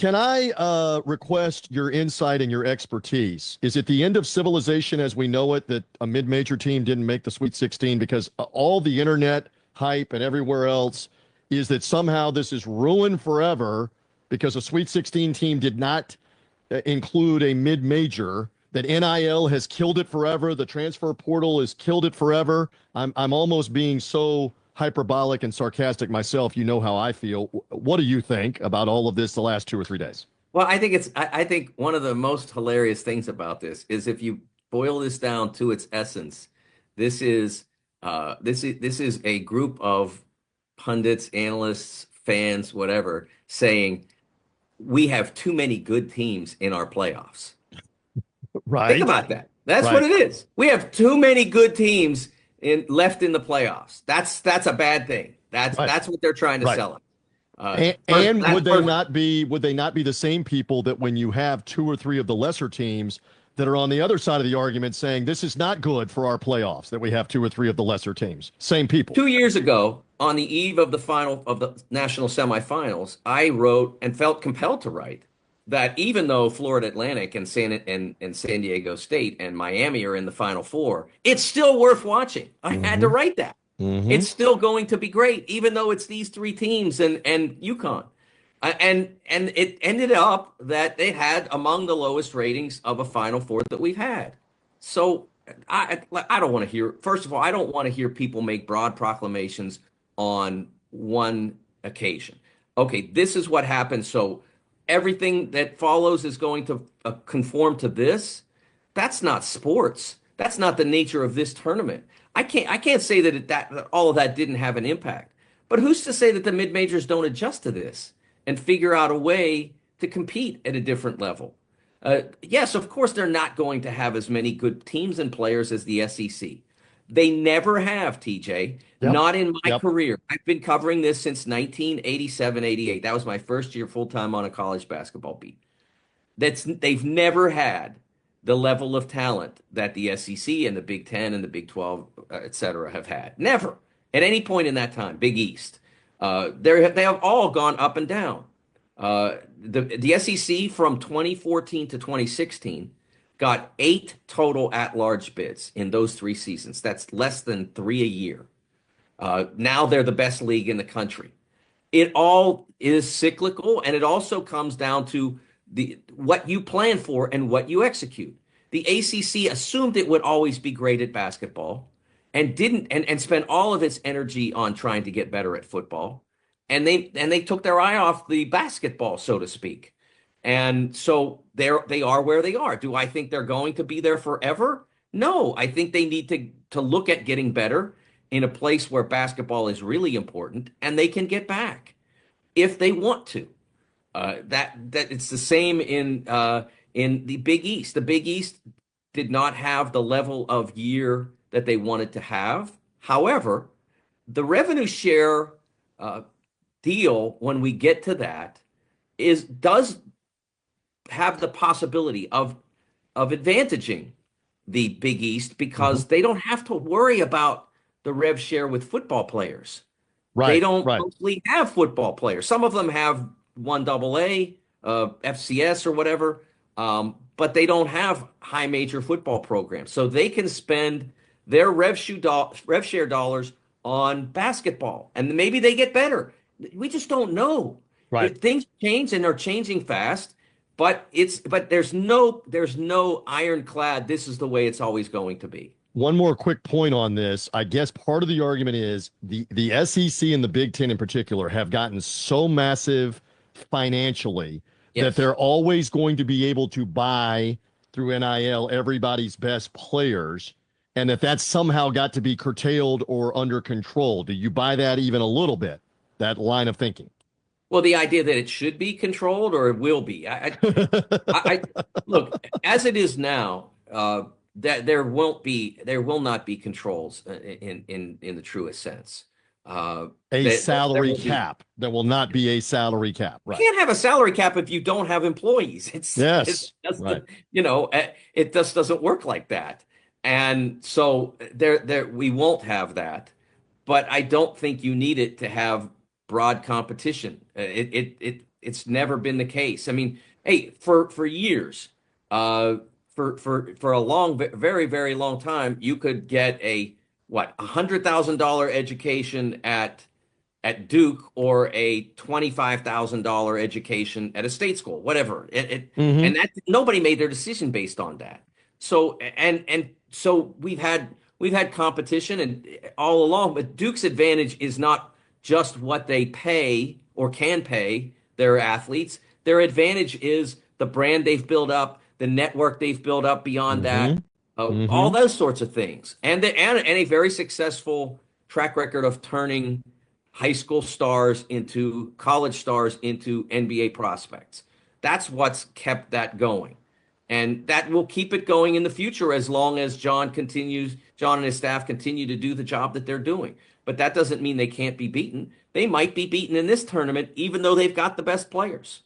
Can I request your insight and your expertise? Is it the end of civilization as we know it that a mid-major team didn't make the Sweet 16 because all the internet hype and everywhere else is that somehow this is ruined forever because a Sweet 16 team did not include a mid-major, that NIL has killed it forever, the transfer portal has killed it forever. I'm almost being so hyperbolic and sarcastic myself. You know how I feel. What do you think about all of this the last 2 or 3 days? Well, I think one of the most hilarious things about this is if you boil this down to its essence, this is this is a group of pundits, analysts, fans, whatever, saying we have too many good teams in our playoffs. Think Right, about that. That's what right, it is. We have too many good teams left in the playoffs. That's a bad thing. That's right, that's what they're trying to right. sell it. First, And that's first. would they not be the same people that when you have two or three of the lesser teams that are on the other side of the argument saying this is not good for our playoffs that we have two or three of the lesser teams? Same people. 2 years ago, on the eve of the final of the national semifinals, I wrote and felt compelled to write that even though Florida Atlantic and San Diego State and Miami are in the Final Four, it's still worth watching. I had to Hmm. write that. Hmm. It's still going to be great, even though it's these three teams and UConn. And it ended up that they had among the lowest ratings of a Final Four that we've had. So I don't want to hear. First of all, I don't want to hear people make broad proclamations on one occasion. Okay, this is what happened. So everything that follows is going to conform to this. That's not sports. That's not the nature of this tournament. I can't say that all of that didn't have an impact. But who's to say that the mid majors don't adjust to this and figure out a way to compete at a different level? Yes, of course, they're not going to have as many good teams and players as the SEC. They never have, TJ. Yep. Not in my Yep. career. I've been covering this since 1987, 88. That was my first year full time on a college basketball beat. They've never had the level of talent that the SEC and the Big Ten and the Big 12, et cetera, have had. Never at any point in that time. Big East. They have all gone up and down. The SEC from 2014 to 2016 got 8 total at-large bids in those 3 seasons. That's less than 3 a year. Now they're the best league in the country. It all is cyclical, and it also comes down to the what you plan for and what you execute. The ACC assumed it would always be great at basketball and didn't and spent all of its energy on trying to get better at football. And they took their eye off the basketball, so to speak. And so they are where they are. Do I think they're going to be there forever? No, I think they need to look at getting better in a place where basketball is really important and they can get back if they want to. That it's the same in the Big East. The Big East did not have the level of year that they wanted to have. However, the revenue share uh, deal, when we get to that, is does have the possibility of advantaging the Big East Hmm. because they don't have to worry about the rev share with football players. They Right, don't right. mostly have football players. Some of them have one double A, FCS or whatever, but they don't have high major football programs. So they can spend their rev share dollars on basketball, and maybe they get better. We just don't know. Right. Things change and they're changing fast, but there's no ironclad. This is the way it's always going to be. One more quick point on this. I guess part of the argument is the SEC and the Big Ten in particular have gotten so massive financially that Yes. they're always going to be able to buy through NIL everybody's best players, and that that's somehow got to be curtailed or under control. Do you buy that even a little bit? That line of thinking. Well, the idea that it should be controlled or it will be. I look as it is now. That there will not be controls in the truest sense. A That there salary will be. cap. There will not be a salary cap. You Right. can't have a salary cap if you don't have employees. It's Yes. just Right. it just doesn't work like that. And so there we won't have that. But I don't think you need it to have broad competition. it's never been the case. I mean, hey, for years, uh, for a long, very, very long time, you could get a what $100,000 education at Duke or a $25,000 education at a state school, whatever. And Hmm. that nobody made their decision based on that. So so we've had competition and all along, but Duke's advantage is not just what they pay or can pay their athletes. Their advantage is the brand they've built up, the network they've built up beyond Hmm. that, all Hmm. those sorts of things, and a very successful track record of turning high school stars into college stars into NBA prospects. That's what's kept that going. And that will keep it going in the future as long as John and his staff continue to do the job that they're doing. But that doesn't mean they can't be beaten. They might be beaten in this tournament, even though they've got the best players.